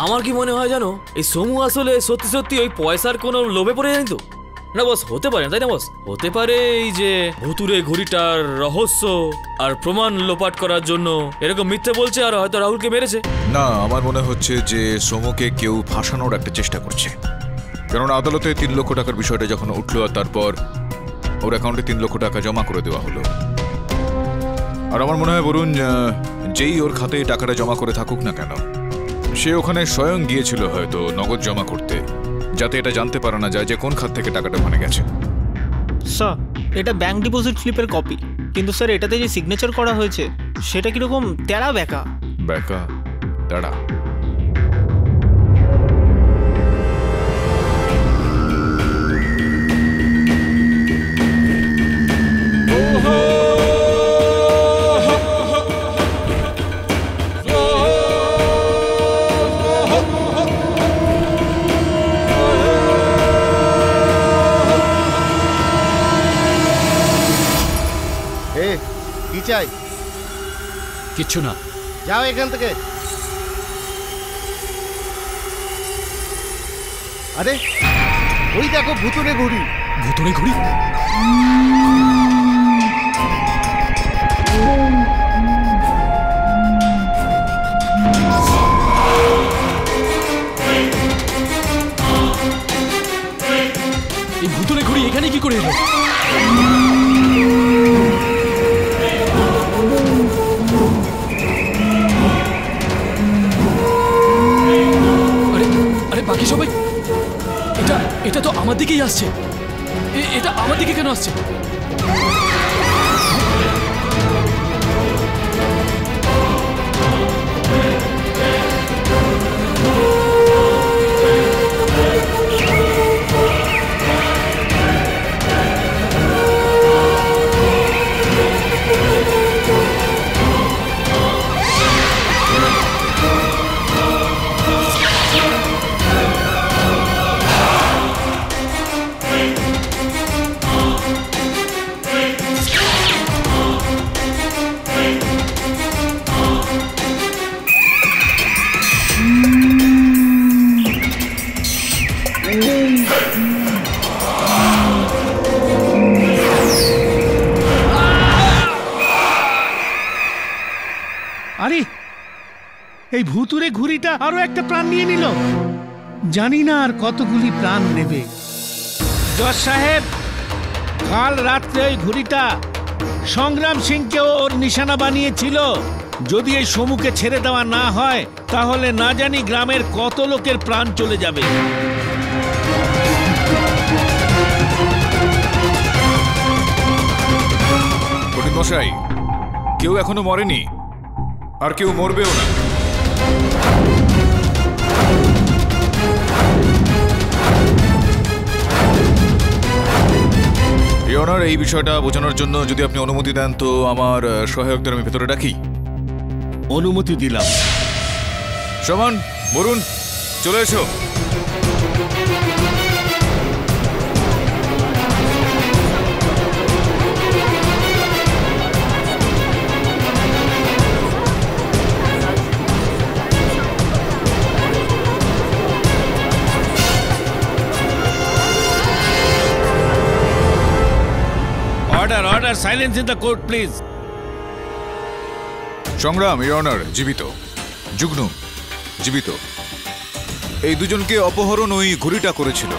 আমার কি মনে হয় জানো, এই সমু আসলে সত্যি সত্যি ওই পয়সার কোনো লোভে পড়ে জানি তো না বস। হতে পারে, তাই না বস? হতে পারে এই যে ভুতুরে ঘুড়িটার রহস্য আর প্রমাণ লোপাট করার জন্য এরকম মিথ্যে বলছে আর হয়তো রাহুলকে মেরেছে। না, আমার মনে হচ্ছে যে সমুকে কেউ ফাঁসানোর একটা চেষ্টা করছে। কেননা আদালতে 3 লক্ষ টাকার বিষয়টা যখন উঠলো আর তারপর ওর অ্যাকাউন্টে 3 লক্ষ টাকা জমা করে দেওয়া হলো। আর আমার মনে হয় বরুণ যেই ওর খাতে টাকাটা জমা করে থাকুক না কেন, সে ওখানে স্বয়ং গিয়েছিল হয়তো নগদ জমা করতে, যাতে এটা জানতে পারে না যায় যে কোন খাত থেকে টাকাটা ওখানে গেছে। স্যার, এটা ব্যাংক ডিপোজিট স্লিপের কপি, কিন্তু স্যার এটাতে যে সিগনেচার করা হয়েছে সেটা কিরকম তেড়া বেঁকা। বেঁকা তেড়া? কি চাই? কিচ্ছু না, যাও এখান থেকে। আরে ওই দেখো ভুতুরে ঘুড়ি। ভুতুরে ঘুড়ি? এই ভুতুরে ঘুড়ি এখানে কি করে এলো? বাকি সবাই এটা তো আমার দিকেই আসছে। এটা আমার দিকে কেন আসছে? আরে এই ভুতুরে ঘুড়িটা আরো একটা প্রাণ নিয়ে নিল। জানি না আর কতগুলি প্রাণ নেবে। জজ সাহেব, কাল রাত্রে ওই ঘুড়িটা সংগ্রাম সিংকেও ওর নিশানা বানিয়েছিল। যদি এই সমুকে ছেড়ে দেওয়া না হয় তাহলে না জানি গ্রামের কত লোকের প্রাণ চলে যাবে। পণ্ডিত মশাই, কেউ এখনো মরেনি, আর কেউ মরবেও না। ইয়নার, এই বিষয়টা বোঝানোর জন্য যদি আপনি অনুমতি দেন তো আমার সহায়কদের আমি ভেতরে ডাকি। অনুমতি দিলাম। সমান, বরুণ, চলে এসো। Order, order, silence in the court, please. সংগ্রাম, ইয়নার জীবিত, যুগ্নু জীবিত। এই দুজনকে অপহরণ ওই ঘুড়িটা করেছিল,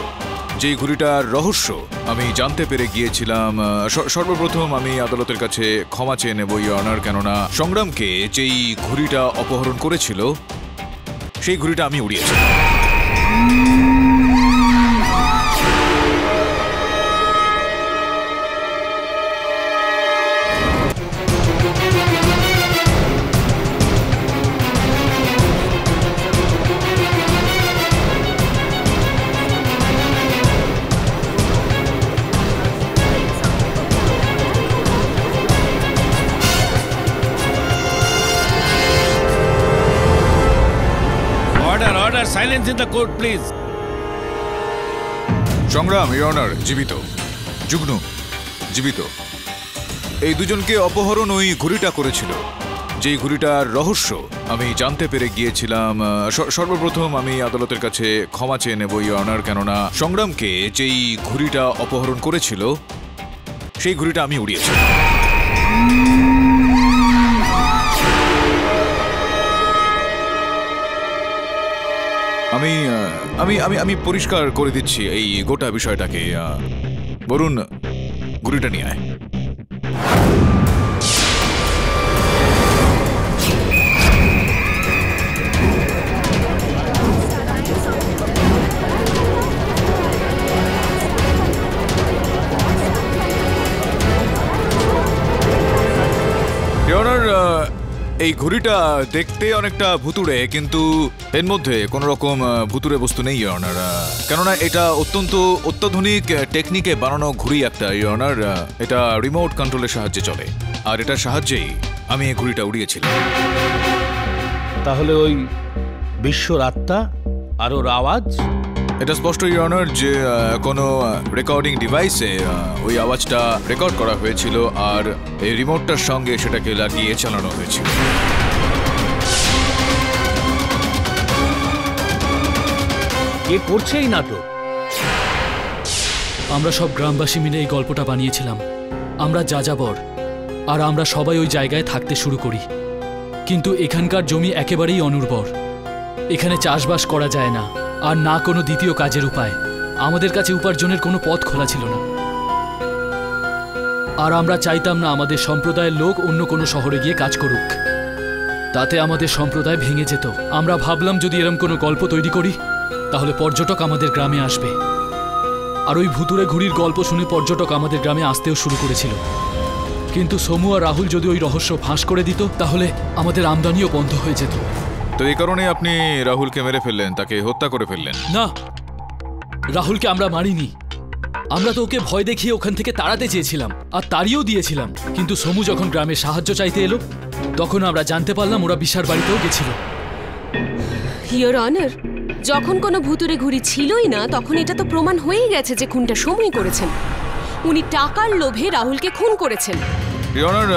যেই ঘুড়িটার রহস্য আমি জানতে পেরে গিয়েছিলাম। সর্বপ্রথম আমি আদালতের কাছে ক্ষমা চেয়ে নেব ইয়নার, কেননা সংগ্রামকে যেই ঘুড়িটা অপহরণ করেছিল সেই ঘুড়িটা আমি উড়িয়েছি। Silence in the court, please. সংগ্রাম, ইয়নার জীবিত, যুগ্নু জীবিত। এই দুজনকে অপহরণ ওই ঘুড়িটা করেছিল, যেই ঘুড়িটার রহস্য আমি জানতে পেরে গিয়েছিলাম। সর্বপ্রথম আমি আদালতের কাছে ক্ষমা চেয়ে নেব ইয়নার, কেননা সংগ্রামকে যেই ঘুড়িটা অপহরণ করেছিল সেই ঘুড়িটা আমি উড়িয়েছি। আমি পরিষ্কার করে দিচ্ছি এই গোটা বিষয়টাকে। বরুণ, ঘুড়িটা নিয়ে আয়। এই ঘুড়িটা দেখতে অনেকটা ভুতুড়ে, কিন্তু এর মধ্যে কোনো রকম ভুতুড়ে বস্তু নেই ইয়নার, কেননা এটা অত্যাধুনিক টেকনিকে বানানো ঘুড়ি একটা ইয়নার। এটা রিমোট কন্ট্রোলের সাহায্যে চলে, আর এটার সাহায্যেই আমি এই ঘুড়িটা উড়িয়েছিলাম। তাহলে ওই বিশ্বর আত্মা আর ওর আওয়াজ? এটা স্পষ্ট ইয়নার যে কোনো রেকর্ডিং ডিভাইসে ওই আওয়াজটা রেকর্ড করা হয়েছিল, আর এই রিমোটটার সঙ্গে সেটাকে লাগিয়ে চালানো হয়েছিল। কে করছে এই নাটক? আমরা সব গ্রামবাসী মিলে এই গল্পটা বানিয়েছিলাম। আমরা যাযাবর, আর আমরা সবাই ওই জায়গায় থাকতে শুরু করি। কিন্তু এখানকার জমি একেবারেই অনুর্বর, এখানে চাষবাস করা যায় না, আর না কোনো দ্বিতীয় কাজের উপায়। আমাদের কাছে উপার্জনের কোনো পথ খোলা ছিল না, আর আমরা চাইতাম না আমাদের সম্প্রদায়ের লোক অন্য কোনো শহরে গিয়ে কাজ করুক, তাতে আমাদের সম্প্রদায় ভেঙে যেত। আমরা ভাবলাম যদি এরকম কোনো গল্প তৈরি করি তাহলে পর্যটক আমাদের গ্রামে আসবে, আর ওই ভুতুরে ঘুড়ির গল্প শুনে পর্যটক আমাদের গ্রামে আসতেও শুরু করেছিল। কিন্তু সমু আর রাহুল যদি ওই রহস্য ফাঁস করে দিত তাহলে আমাদের আমদানিও বন্ধ হয়ে যেত। তো এই কারণে আপনি রাহুলকে মেরে ফেললেন, তাকে হত্যা করে ফেললেন? না, রাহুলকে আমরা মারিনি। আমরা তো ওকে ভয় দেখিয়ে ওখান থেকে তাড়াতে চেয়েছিলাম, আর তাড়িয়েও দিয়েছিলাম। কিন্তু সমু যখন গ্রামে সাহায্য চাইতে এলো তখন আমরা জানতে পারলাম ওরা বিশার বাড়িতেও গেছিল। ইয়োর অনার, যখন কোনো ভুতুরে ঘুড়ি ছিলই না তখন এটা তো প্রমাণ হয়েই গেছে যে খুনটা সময় করেছেন। উনি টাকার লোভে রাহুলকে খুন করেছেন। ইয়নার,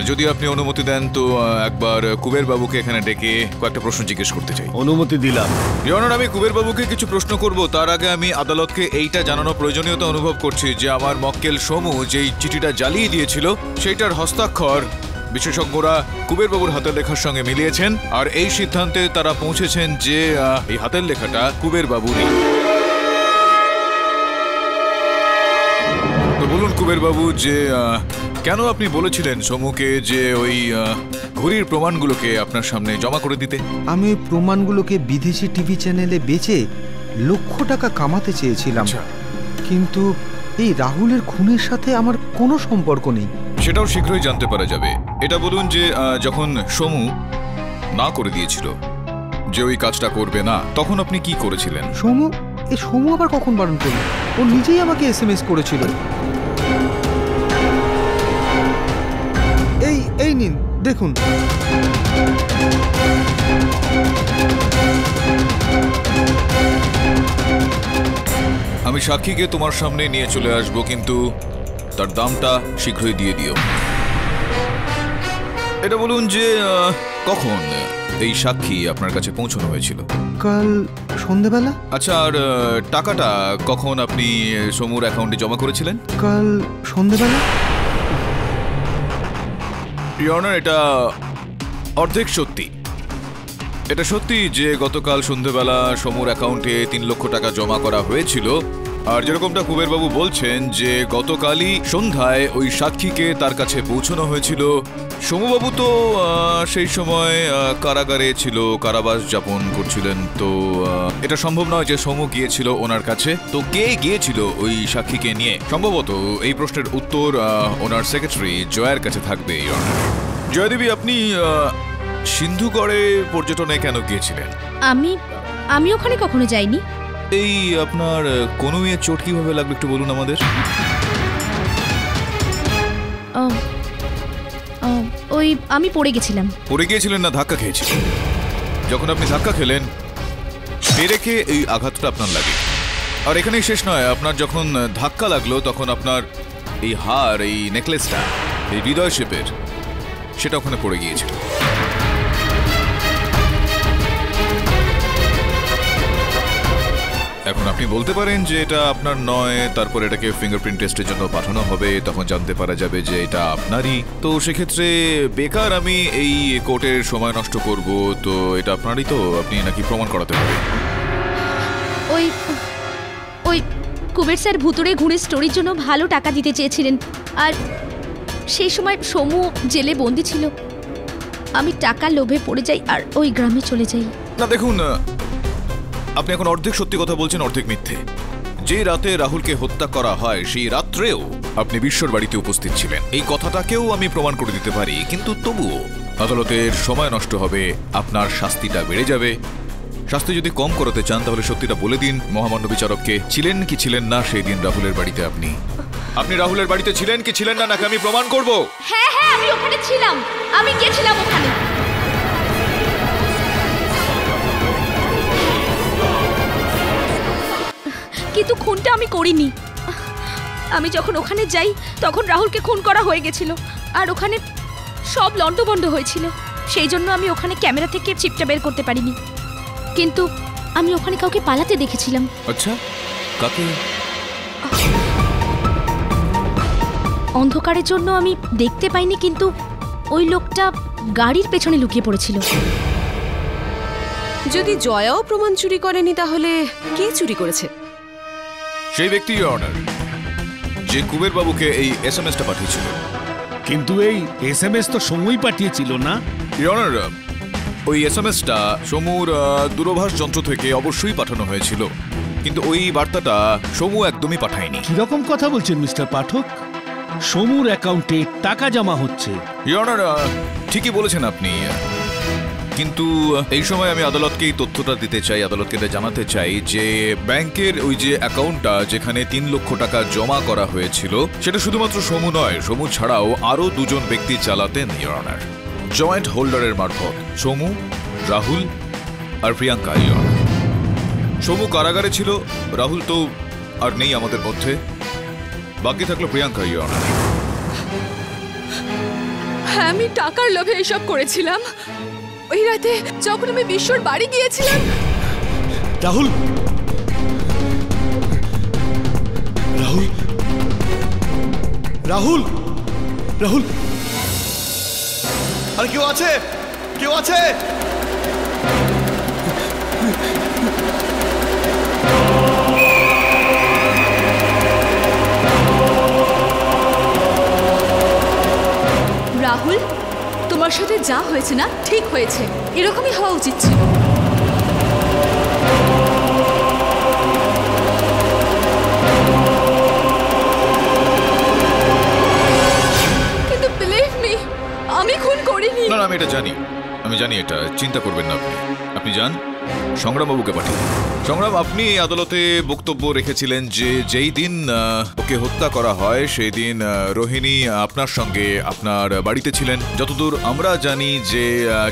যদি আপনি অনুমতি দেন তো একবার কুবের বাবুকে এখানে ডেকে কয়েকটা প্রশ্ন জিজ্ঞেস করতে চাই। অনুমতি দিলাম। ইয়নার, আমি কুবের বাবুকে কিছু প্রশ্ন করব, তার আগে আমি আদালতকে এইটা জানানোর প্রয়োজনীয়তা অনুভব করছি যে আমার মক্কেল সমু যেই চিঠিটা জ্বালিয়ে দিয়েছিল সেইটার হস্তাক্ষর বিশেষজ্ঞরা কুবেরবাবুর হাতের লেখার সঙ্গে মিলিয়েছেন আর এই সিদ্ধান্তে তারা পৌঁছেছেন যে এই হাতের লেখাটা কুবেরবাবুরই। তো বলুন কুবেরবাবু, যে কেন আপনি বলেছিলেন সমুকে যে ওই ঘড়ির প্রমাণগুলোকে আপনার সামনে জমা করে দিতে? আমি ওই প্রমাণগুলোকে বিদেশি টিভি চ্যানেলে বেচে লক্ষ টাকা কামাতে চেয়েছিলাম, কিন্তু এই রাহুলের খুনের সাথে আমার কোনো সম্পর্ক নেই। সেটাও শীঘ্রই জানতে পারা যাবে। এটা বলুন যে যখন সমু না করে দিয়েছিল যে ওই কাজটা করবে না, তখন আপনি কি করেছিলেন? সমু আবার কখন বারণ করল? ও নিজেই আমাকে SMS করেছিল। এই নিন দেখুন। আমি সাক্ষীকে তোমার সামনে নিয়ে চলে আসবো, কিন্তু তার দামটা শীঘ্রই দিয়ে দিও। এটা বলুন যে কখন এই সাক্ষী আপনার কাছে পৌঁছানো হয়েছিল? কাল সন্ধ্যাবেলা। আচ্ছা, আর টাকাটা কখন আপনি সমুর অ্যাকাউন্টে জমা করেছিলেন? কাল সন্ধ্যাবেলা। ইওর অনার, এটা অর্ধেক সত্যি। এটা সত্যি যে গতকাল সন্ধ্যাবেলা সমুর অ্যাকাউন্টে 3 লক্ষ টাকা জমা করা হয়েছিল। আর যেরকমটা কুবেরবাবু বলছেন যে গতকালই সন্ধ্যায় ওই সাক্ষীকে তার কাছে পৌঁছানো হয়েছিল। সমুবাবু তো সেই সময় কারাগারে ছিল, কারাবাস যাপন করছিলেন, তো এটা সম্ভব নয় যে সমু গিয়েছিল ওনার কাছে। তো কে গিয়েছিল ওই সাক্ষীকে নিয়ে? সম্ভবত এই প্রশ্নের উত্তর ওনার সেক্রেটারি জয়ের কাছে থাকবে। জয়দেবী, আপনি সিন্ধুগড়ে পর্যটনে কেন গিয়েছিলেন? আমি ওখানে কখনো যাইনি। এই আপনার কনুইয়ে চোট কিভাবে লাগলো একটু বলুন আমাদের। ওই আমি পড়ে গেছিলাম। পড়ে গিয়েছিলেন না ধাক্কা খেয়েছিলেন? যখন আপনি ধাক্কা খেলেন পেরেকে এই আঘাতটা আপনার লাগে। আর এখানেই শেষ নয়, আপনার যখন ধাক্কা লাগলো তখন আপনার এই হার, এই নেকলেসটা, এই হৃদয় শেপের, সেটা ওখানে পড়ে গিয়েছিল। এখন আপনি বলতে পারেন যে এটা আপনার নয়, তারপর এটাকে ফিঙ্গারপ্রিন্ট টেস্টের জন্য পাঠানো হবে, তখন জানতে পারা যাবে যে এটা আপনারই। তো সেক্ষেত্রে বেকার আমি এই কোর্টের সময় নষ্ট করব, তো এটা আপনারই, তো আপনি নাকি প্রমাণ করাতে হবে। ওই কুবের স্যার ভুতুড়ে ঘুরে স্টোরির জন্য ভালো টাকা দিতে চেয়েছিলেন, আর সেই সময় সমু জেলে বন্দি ছিল। আমি টাকার লোভে পড়ে যাই আর ওই গ্রামে চলে যাই। না দেখুন, আপনি এখন অর্ধেক সত্যি কথা বলছেন, অর্ধেক মিথ্যে। যে রাতে রাহুলকে হত্যা করা হয় সেই রাত্রেও আপনি বিশ্বর বাড়িতে উপস্থিত ছিলেন, এই কথাটাকেও আমি প্রমাণ করে দিতে পারি, কিন্তু তবুও আদালতের সময় নষ্ট হবে, আপনার শাস্তিটা বেড়ে যাবে। শাস্তি যদি কম করাতে চান তাহলে সত্যিটা বলে দিন মহামান্য বিচারককে, ছিলেন কি ছিলেন না সেই দিন রাহুলের বাড়িতে? আপনি রাহুলের বাড়িতে ছিলেন কি ছিলেন না, নাকি আমি প্রমাণ করব? হ্যাঁ, আমি ওখানে ছিলাম, আমি গেছিলাম ওখানে। কিন্তু খুনটা আমি করিনি। আমি যখন ওখানে যাই তখন রাহুলকে খুন করা হয়ে গেছিল, আর ওখানে সব লণ্ডভণ্ড হয়েছিল। সেই জন্য আমি ওখানে ক্যামেরা থেকে চিপটা বের করতে পারিনি, কিন্তু আমি ওখানে কাউকে পালাতে দেখেছিলাম। আচ্ছা, কাকে? অন্ধকারের জন্য আমি দেখতে পাইনি, কিন্তু ওই লোকটা গাড়ির পেছনে লুকিয়ে পড়েছিল। যদি জয়াও প্রমাণ চুরি করেনি, তাহলে কে চুরি করেছে? সেই ব্যক্তি, ইওর অনার, যে কুবের বাবুকে এই এসএমএসটা পাঠিয়েছিল। কিন্তু এই এসএমএস তো সমুই পাঠিয়েছিল না? ইওর অনার, ওই এসএমএসটা সমুর দূরভাষ যন্ত্র থেকে অবশ্যই পাঠানো হয়েছিল, কিন্তু ওই বার্তাটা সমু একদমই পাঠায়নি। কিরকম কথা বলছেন মিস্টার পাঠক? সমুর অ্যাকাউন্টে টাকা জমা হচ্ছে। ইওর অনার, ঠিকই বলেছেন আপনি, কিন্তু এই সময় আমি আদালতকে এই তথ্যটা দিতে চাই, আদালতকে জানাতে চাই যে ব্যাংকের ওই যে অ্যাকাউন্টটা যেখানে 3 লক্ষ টাকা জমা করা হয়েছিল, সেটা শুধুমাত্র সমু নয়, সমু ছাড়াও আরো 2 জন ব্যক্তি চালাতেন ইওর অনার, জয়েন্ট হোল্ডারের মারফত। সমু, রাহুল আর প্রিয়াঙ্কা। ইওর অনার, সমু কারাগারে ছিল, রাহুল তো আর নেই আমাদের মধ্যে, বাকি থাকলো প্রিয়াঙ্কা। ইওর অনার, হ্যাঁ, আমি টাকার লোভে এসব করেছিলাম। ওই রাতে যখন আমি বিশ্বর বাড়ি গিয়েছিলাম। রাহুল, রাহুল, রাহুল, রাহুল, আর কেউ আছে? কেউ আছে? রাহুল, তোমার সাথে যা হয়েছে না ঠিক হয়েছে, এরকমই হওয়া উচিত ছিল। কিন্তু বিলিভ মি, আমি খুন করিনি। না, আমি এটা জানি, আমি জানি এটা, চিন্তা করবেন না আপনি। আপনি যান সংগ্রামবাবুকে পাঠিয়ে। সংগ্রাম, আপনি আদালতে বক্তব্য রেখেছিলেন যে যেই দিন ওকে হত্যা করা হয় সেই দিন রোহিণী আপনার সঙ্গে আপনার বাড়িতে ছিলেন। যতদূর আমরা জানি যে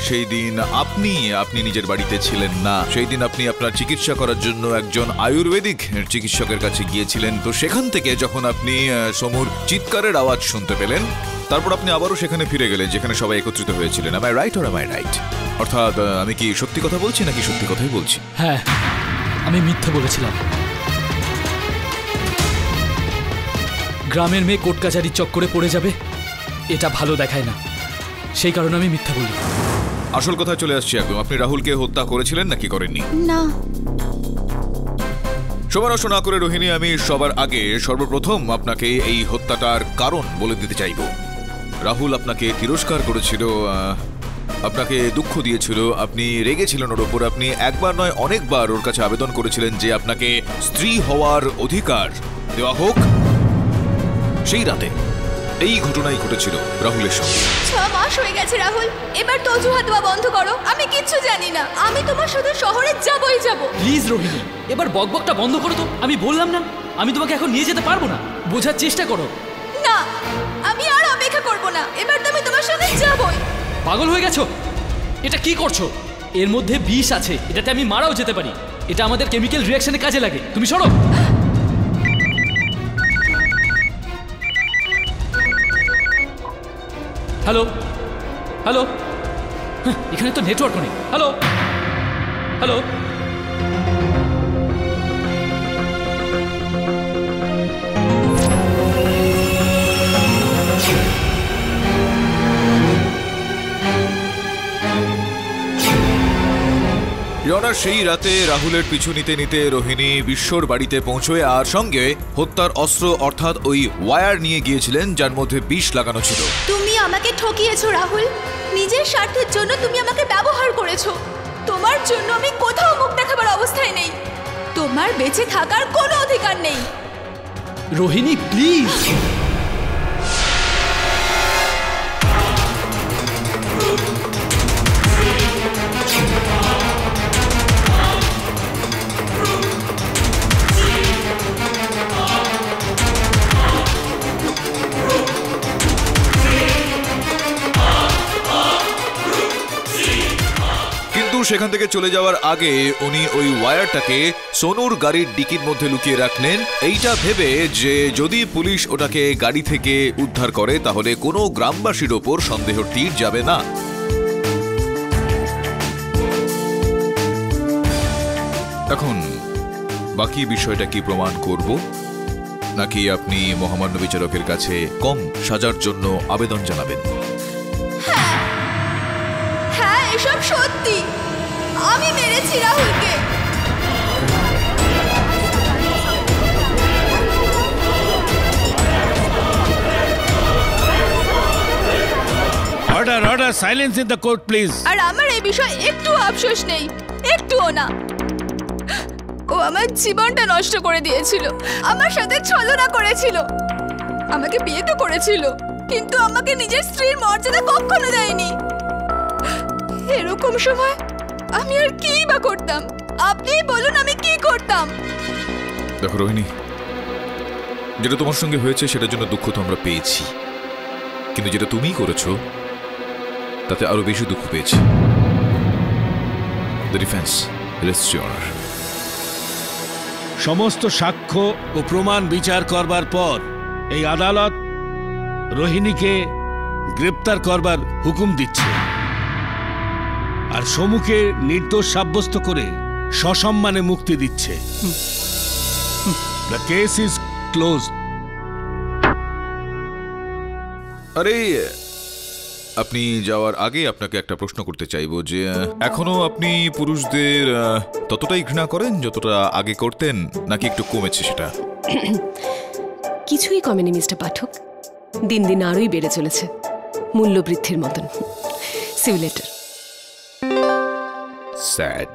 সেই দিন আপনি নিজের বাড়িতে ছিলেন না। সেই দিন আপনি আপনার চিকিৎসা করার জন্য একজন আয়ুর্বেদিক চিকিৎসকের কাছে গিয়েছিলেন। তো সেখান থেকে যখন আপনি সমুর চিৎকারের আওয়াজ শুনতে পেলেন, তারপর আপনি আবারও সেখানে ফিরে গেলেন যেখানে সবাই একত্রিত হয়েছিলেন। am I right or am I right? অর্থাৎ আমি কি সত্যি কথা বলছি নাকি সত্যি কথাই বলছি? হ্যাঁ, আমি মিথ্যে বলেছিলাম। গ্রামের মেয়ে কোর্ট কাছারির চক্করে পড়ে যাবে এটা ভালো দেখায় না, সেই কারণে আমি মিথ্যা বলি। আসল কথা চলে আসছে একদম। আপনি রাহুলকে হত্যা করেছিলেন নাকি করেননি? না। সময় নষ্ট না করে রোহিণী, আমি সবার আগে সর্বপ্রথম আপনাকে এই হত্যাটার কারণ বলে দিতে চাইব। রাহুল আপনাকে তিরস্কার করেছিল, আপনাকে দুঃখ দিয়েছিল, আপনি রেগেছিলেন ওর ওপর। আপনি একবার নয় অনেকবার ওর কাছে আবেদন করেছিলেন যে আপনাকে স্ত্রী হওয়ার অধিকার দেওয়া হোক। সেই রাতে এই ঘটনাই ঘটেছিল রাহুলের সঙ্গে। 6 মাস হয়ে গেছে রাহুল, এবার তো অজুহাত দেওয়া বন্ধ করো। আমি কিচ্ছু জানি না, আমি তোমার সাথে শহরে যাবই যাব। প্লিজ রোহিণী, এবার বকবকটা বন্ধ করো তো। আমি বললাম না আমি তোমাকে এখন নিয়ে যেতে পারবো না, বোঝার চেষ্টা করো। না, আমি আর অপেক্ষা করব না, এবার তো আমি তোমার সাথে যাবই। পাগল হয়ে গেছো? এটা কি করছো? এর মধ্যে বিষ আছে, এটাতে আমি মারাও যেতে পারি। এটা আমাদের কেমিক্যাল রিঅ্যাকশনে কাজে লাগে। তুমি সরো। হ্যালো হ্যালো, এখানে তো নেটওয়ার্ক নেই। হ্যালো হ্যালো, সেই রাতে রাহুলের পিছু নিতে নিতে রোহিণী বিশ্বর বাড়িতে পৌঁছয় আর সঙ্গে হত্যার অস্ত্র অর্থাৎ ওই ওয়্যার নিয়ে গিয়েছিলেন যার মধ্যে বিষ লাগানো ছিল। তুমি আমাকে ঠকিয়েছো রাহুল, নিজের স্বার্থের জন্য তুমি আমাকে ব্যবহার করেছো। তোমার জন্য আমি কোথাও মুখ দেখাবার অবস্থায় নেই, তোমার বেঁচে থাকার কোনো অধিকার নেই। রোহিণী প্লিজ। সেখান থেকে চলে যাওয়ার আগে উনি ওই ওয়্যারটাকে সোনুর গাড়ির ডিকির মধ্যে লুকিয়ে রাখলেন, এইটা ভেবে যে যদি পুলিশ ওটাকে গাড়ি থেকে উদ্ধার করে তাহলে কোনো গ্রামবাসীর ওপর সন্দেহের তীর যাবে না। এখন বাকি বিষয়টা কি প্রমাণ করব নাকি আপনি মহামান্য বিচারকের কাছে কম সাজার জন্য আবেদন জানাবেন? হ্যাঁ, এসব সত্যি, আমি মেরেছি রাহুলকে। Order order, silence in the court please. আর আমার এই বিষয়ে একটু আফসোস নেই, একটুও না। ও আমার জীবনটা নষ্ট করে দিয়েছিল, আমার সাথে ছলনা করেছিল, আমাকে বিয়ে তো করেছিল কিন্তু আমাকে নিজের স্ত্রীর মর্যাদা কখনো দেয়নি। এরকম সময় আমি আর কি বা করতাম? আপনি বলুন আমি কি করতাম? দেখো রোহিণী, যেটা তোমার সঙ্গে হয়েছে সেটার জন্য দুঃখ তো আমরা পেয়েছি, কিন্তু যেটা তুমি করেছো তাতে আরো বেশি দুঃখ পেয়েছি। The defence রেস্টস your honour. সমস্ত সাক্ষ্য ও প্রমাণ বিচার করবার পর এই আদালত রোহিণীকে গ্রেপ্তার করবার হুকুম দিচ্ছে আর সমুকে নির্দোষ সাব্যস্ত করে সসম্মানে মুক্তি দিচ্ছে। The case is closed. আরে আপনি যাওয়ার আগে আপনাকে একটা প্রশ্ন করতে চাইবো যে এখনো আপনি পুরুষদের ততটাই ঘৃণা করেন যতটা আগে করতেন, নাকি একটু কমেছে সেটা? কিছুই কমেনি মিস্টার পাঠক, দিন দিন আরোই বেড়ে চলেছে, মূল্যবৃদ্ধির মতন। See you later. স্যাড।